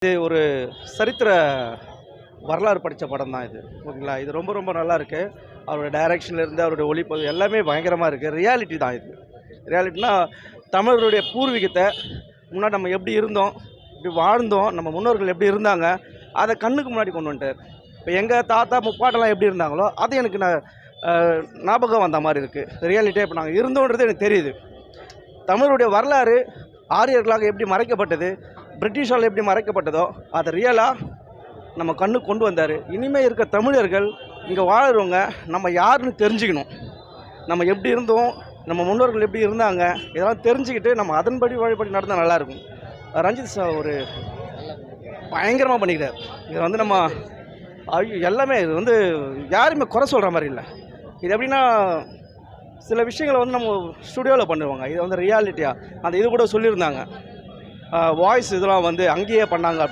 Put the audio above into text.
இது ஒரு சரித்திர வரலாறு படித்த படம் தான் இது. ஓகேங்களா? இது ரொம்ப ரொம்ப நல்லா இருக்கு. அவரோட டைரக்ஷன்லேருந்து அவருடைய ஒளிப்பதிவு எல்லாமே பயங்கரமாக இருக்குது. ரியாலிட்டி தான் இது. ரியாலிட்டினா தமிழருடைய பூர்வீகத்தை முன்னாடி நம்ம எப்படி இருந்தோம், எப்படி வாழ்ந்தோம், நம்ம முன்னோர்கள் எப்படி இருந்தாங்க, அதை கண்ணுக்கு முன்னாடி கொண்டு வந்துட்டார். இப்போ எங்கள் தாத்தா முப்பாட்டெல்லாம் எப்படி இருந்தாங்களோ அது எனக்கு ஞாபகம் வந்த மாதிரி இருக்குது. ரியாலிட்டியாக இப்போ நாங்கள் இருந்தோன்றது எனக்கு தெரியுது. தமிழுடைய வரலாறு ஆரியர்களாக எப்படி மறைக்கப்பட்டது, பிரிட்டிஷால் எப்படி மறைக்கப்பட்டதோ அதை ரியலாக நம்ம கண்ணுக்கு கொண்டு வந்தார். இனிமேல் இருக்க தமிழர்கள் இங்கே வாழறவங்க நம்ம யாருன்னு தெரிஞ்சுக்கணும். நம்ம எப்படி இருந்தோம், நம்ம முன்னோர்கள் எப்படி இருந்தாங்க, இதெல்லாம் தெரிஞ்சுக்கிட்டு நம்ம அதன்படி வழிபடி நடந்தால் நல்லாயிருக்கும். ரஞ்சித் சார் ஒரு பயங்கரமாக பண்ணிக்கிறார். இதை வந்து நம்ம எல்லாமே இது வந்து யாருமே குறை சொல்கிற மாதிரி இல்லை. இது எப்படின்னா சில விஷயங்களை வந்து நம்ம ஸ்டுடியோவில் பண்ணுவாங்க, இது வந்து ரியாலிட்டியாக அந்த இது கூட சொல்லியிருந்தாங்க. வாய்ஸ் இதெல்லாம் வந்து அங்கேயே பண்ணாங்க.